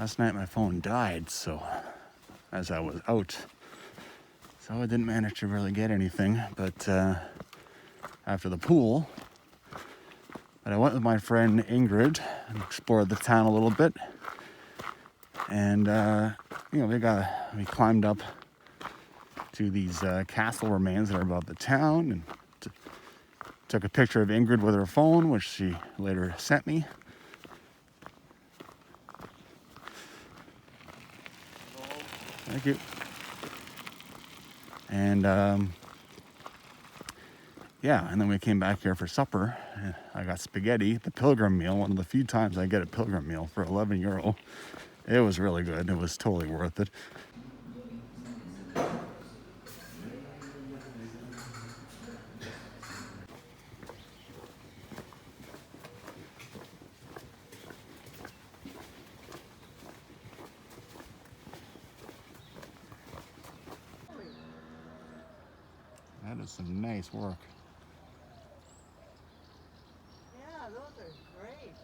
Last night my phone died, so as I was out, so I didn't manage to really get anything. But after the pool, but I went with my friend Ingrid and explored the town a little bit. And we climbed up to these castle remains that are above the town, and took a picture of Ingrid with her phone, which she later sent me. Thank you. And and then we came back here for supper. I got spaghetti, the pilgrim meal, one of the few times I get a pilgrim meal for €11. It was really good. It was totally worth it. That is some nice work. Yeah, those are great.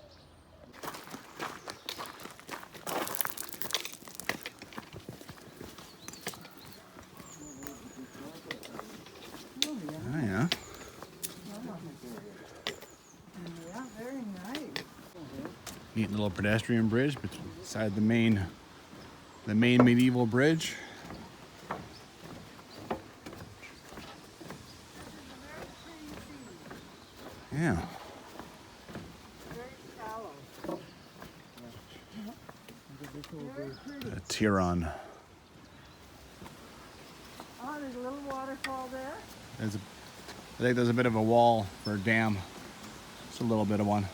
Oh yeah. Yeah, very nice. Neat little pedestrian bridge beside the main medieval bridge. Yeah. Very shallow. Very pretty. A Tiron. Oh, there's a little waterfall there. I think there's a bit of a wall for a dam. Just a little bit of one.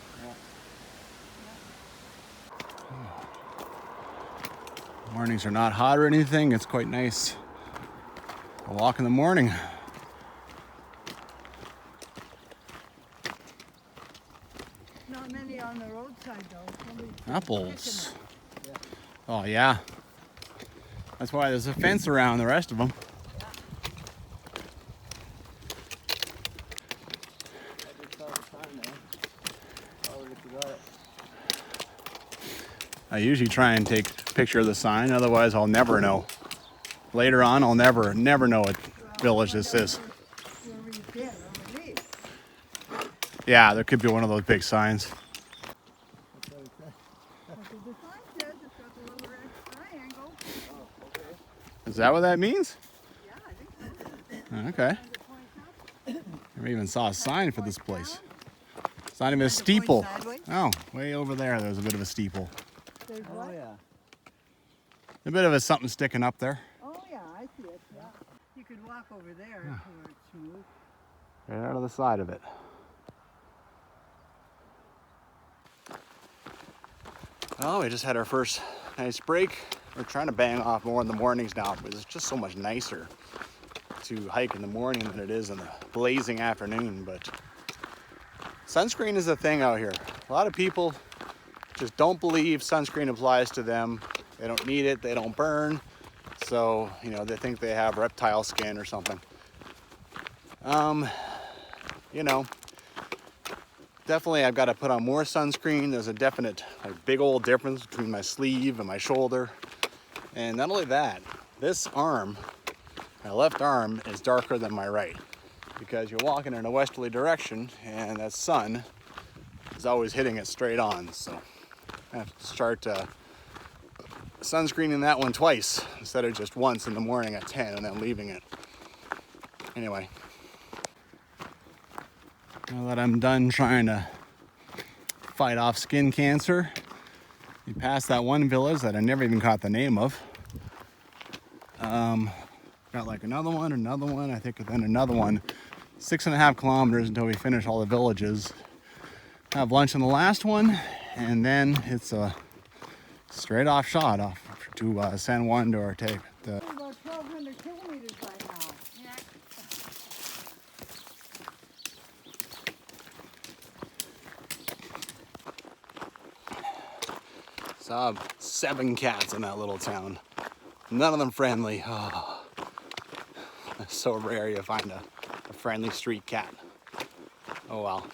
Mornings are not hot or anything. It's quite nice. A walk in the morning. Not many on the roadside though. Somebody's Apples. Oh yeah. That's why there's a fence around the rest of them. I usually try and take a picture of the sign, otherwise I'll never know. Later on, I'll never know what village this is. Yeah, there could be one of those big signs. Is that what that means? Yeah, I think so. Okay. I even saw a sign for this place. It's not even a steeple. Oh, way over there, there's a bit of a steeple. There's what? yeah. A bit of a something sticking up there. Oh yeah, I see it. Yeah. You could walk over there where it's smooth. Right out of the side of it. Well, we just had our first nice break. We're trying to bang off more in the mornings now because it's just so much nicer to hike in the morning than it is in the blazing afternoon. But sunscreen is a thing out here. A lot of people just don't believe sunscreen applies to them. They don't need it, they don't burn. So, they think they have reptile skin or something. Definitely I've got to put on more sunscreen. There's a definite big old difference between my sleeve and my shoulder. And not only that, this arm, my left arm, is darker than my right because you're walking in a westerly direction and that sun is always hitting it straight on. So I have to start sunscreening that one twice instead of just once in the morning at 10 and then leaving it. Anyway, now that I'm done trying to fight off skin cancer, we passed that one village that I never even caught the name of. Got like another one, I think, and then another one. 6.5 kilometers until we finish all the villages. Have lunch on the last one, and then it's a straight off shot off to San Juan de Ortega. About 1,200 kilometers by now. Yeah. Saw 7 cats in that little town. None of them friendly. Oh, it's so rare you find a friendly street cat. Oh well.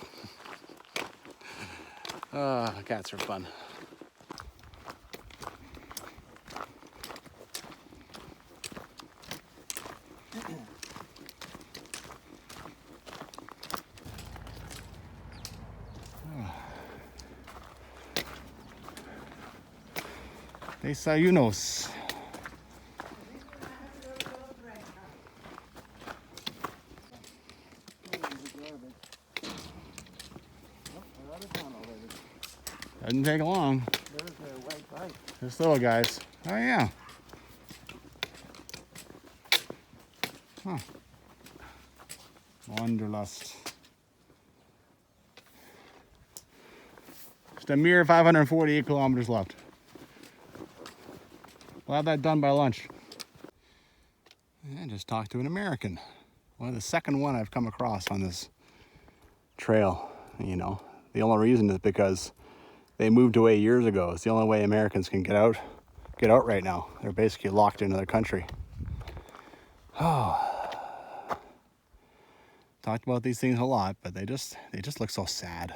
Cats are fun. Desayunos. Doesn't take long. There's a white bike. There's little guys. Oh yeah. Huh. Wanderlust. Just a mere 548 kilometers left. We'll have that done by lunch. And just talked to an American. Well, the second one I've come across on this trail. You know, the only reason is because they moved away years ago. It's the only way Americans can get out right now. They're basically locked into their country. Oh. Talked about these things a lot, but they just look so sad.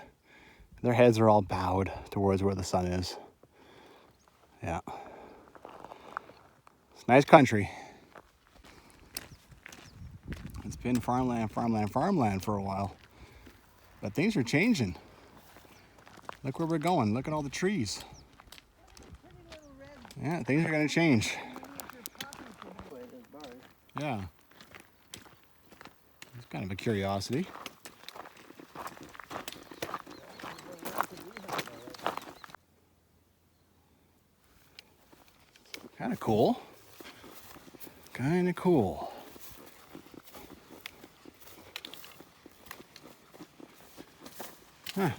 Their heads are all bowed towards where the sun is. Yeah. It's a nice country. It's been farmland for a while. But things are changing. Look where we're going. Look at all the trees. Yeah, things are going to change. Yeah. It's kind of a curiosity. Kind of cool. Kind of cool. Huh.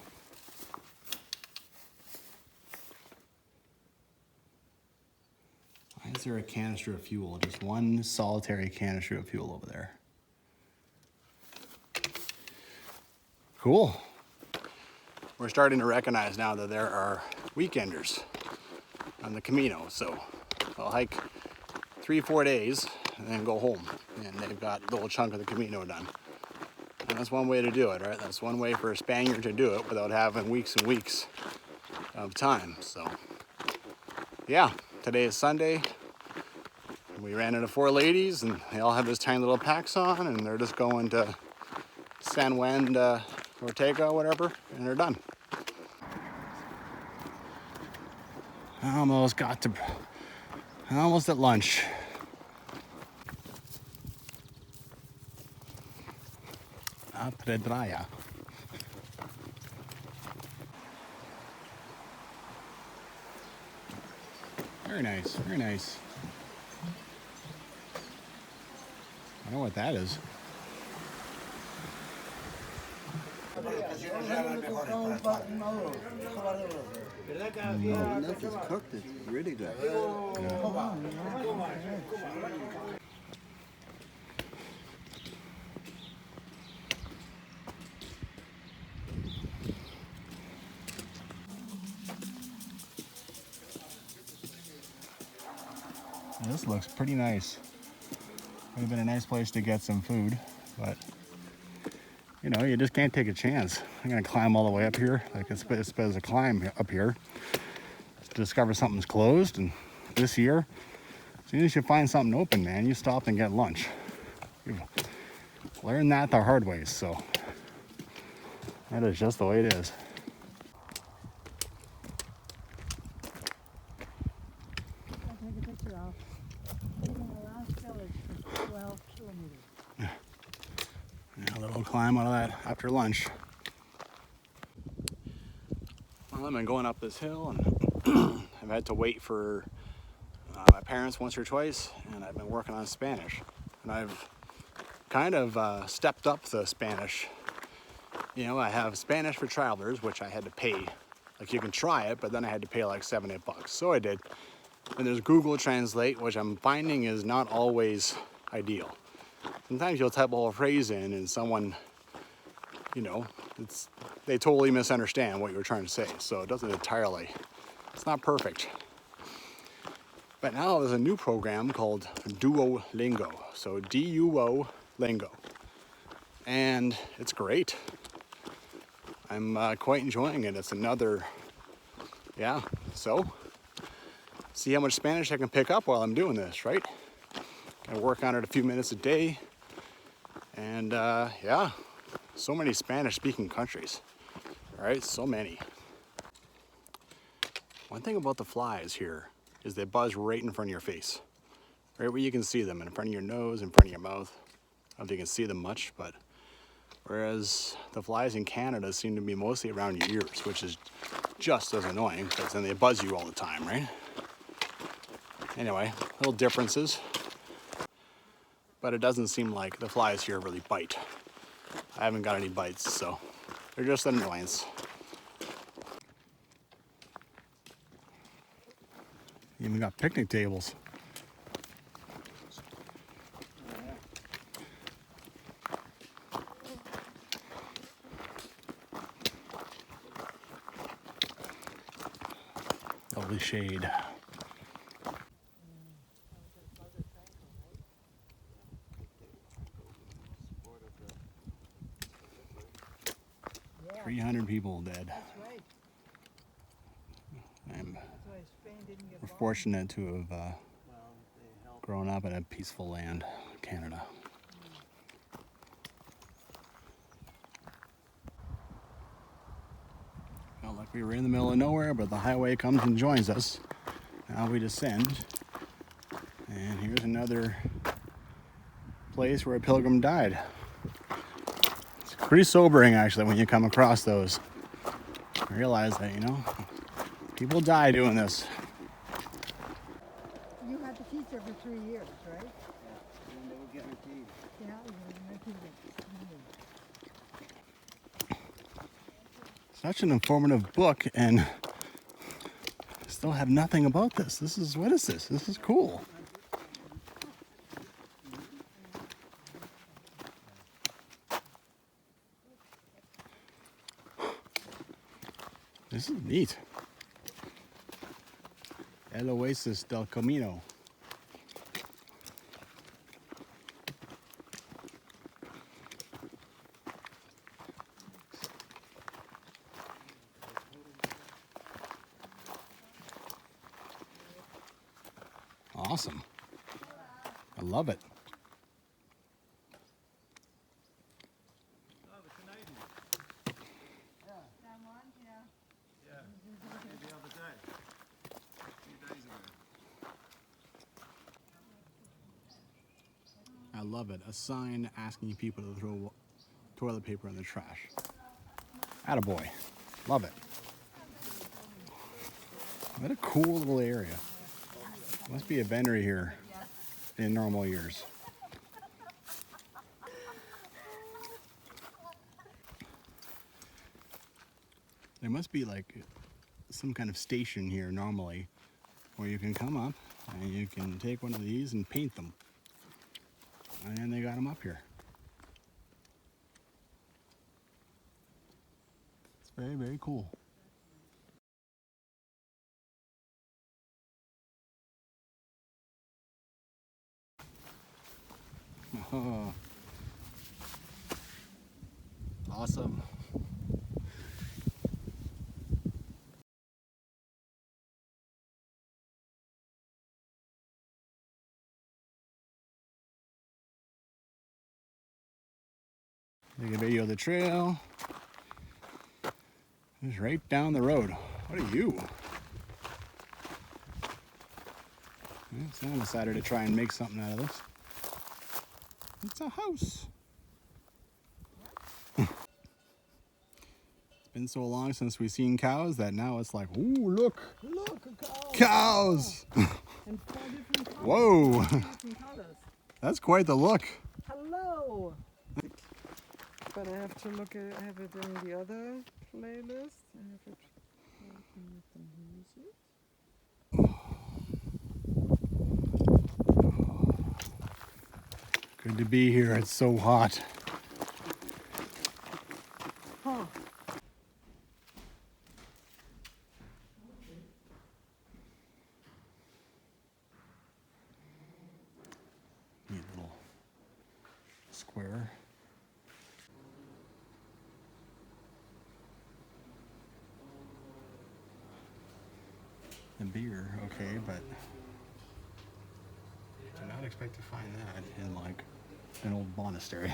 Why is there a canister of fuel? Just one solitary canister of fuel over there. Cool. We're starting to recognize now that there are weekenders on the Camino. So I'll hike 3-4 days and then go home. And they've got a little chunk of the Camino done. And that's one way to do it, right? That's one way for a Spaniard to do it without having weeks and weeks of time. So, yeah, today is Sunday. We ran into 4 ladies, and they all have this tiny little packs on, and they're just going to San Juan de Ortega, whatever, and they're done. Almost at lunch. Pedraya. Very nice, very nice. I know what that is. This is cooked. It's really good. This looks pretty nice. Would have been a nice place to get some food, but you know, you just can't take a chance. I'm gonna climb all the way up here. Like it's a climb up here to discover something's closed. And this year, as soon as you find something open, man, you stop and get lunch. You've learned that the hard way, so that is just the way it is. A little climb out of that after lunch. Well, I've been going up this hill and I've had to wait for my parents once or twice, and I've been working on Spanish. And I've kind of stepped up the Spanish. You know, I have Spanish for travelers, which I had to pay. Like, you can try it, but then I had to pay like $7-8. So I did. And there's Google Translate, which I'm finding is not always ideal. Sometimes you'll type a whole phrase in and someone, you know, they totally misunderstand what you're trying to say. So it doesn't entirely, it's not perfect. But now there's a new program called Duolingo. So D-U-O Lingo. And it's great. I'm quite enjoying it. It's another, yeah, so see how much Spanish I can pick up while I'm doing this, right? I work on it a few minutes a day. And yeah, so many Spanish-speaking countries, right? So many. One thing about the flies here is they buzz right in front of your face, right where you can see them, in front of your nose, in front of your mouth. I don't know if you can see them much, but whereas the flies in Canada seem to be mostly around your ears, which is just as annoying because then they buzz you all the time, right? Anyway, little differences. But it doesn't seem like the flies here really bite. I haven't got any bites, so they're just an annoyance. Even got picnic tables. Lovely shade. Yeah, 300 people dead. that's right. I'm That's why Spain didn't get bombed. fortunate to have grown up in a peaceful land, Canada. Felt like we were in the middle of nowhere, but the highway comes and joins us. Now we descend, and here's another place where a pilgrim died. It's pretty sobering, actually, when you come across those. I realize that, you know, people die doing this. You had to teach every 3 years, right? And they were guaranteed. Yeah, you were guaranteed it. Such an informative book, and still have nothing about this. What is this? This is cool. This is neat. El Oasis del Camino. Awesome. I love it. I love it. A sign asking people to throw toilet paper in the trash. Attaboy. Love it. What a cool little area. Must be a vendor here in normal years. There must be like some kind of station here normally where you can come up and you can take one of these and paint them. And they got them up here. It's very, very cool. Oh, awesome. Take a video of the trail. It's right down the road. What are you? Someone decided to try and make something out of this. It's a house. It's been so long since we've seen cows that now it's like, ooh, look, Look, a cow. cows. And 4 different colors. Whoa, 4 different colors. that's quite the look. Hello. But I have to look at, I have it in the other playlist. I have it open with the music. Good to be here. It's so hot. Huh. Neat little square. The beer, okay, but do not expect to find that in like an old monastery.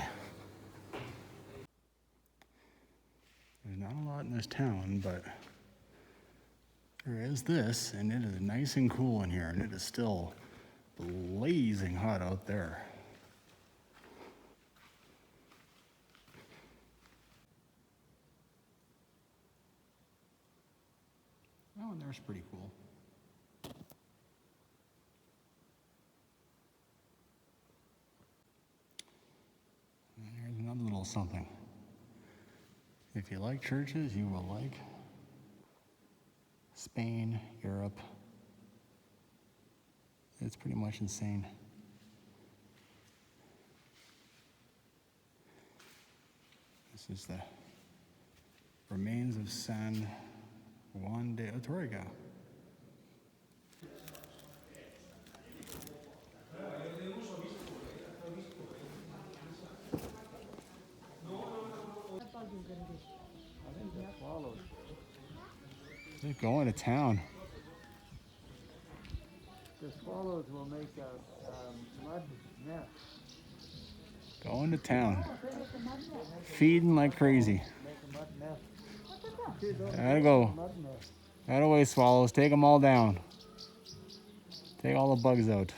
There's not a lot in this town, but there is this, and it is nice and cool in here, and it is still blazing hot out there. Oh, and there's pretty cool. And here's another little something. If you like churches, you will like Spain, Europe. It's pretty much insane. This is the remains of San Juan de Ortega. They're going to town. The swallows will make a mud nest. Going to town. Feeding like crazy. Make a mud nest. Gotta go. Mud nest. That away, swallows. Take them all down. Take all the bugs out.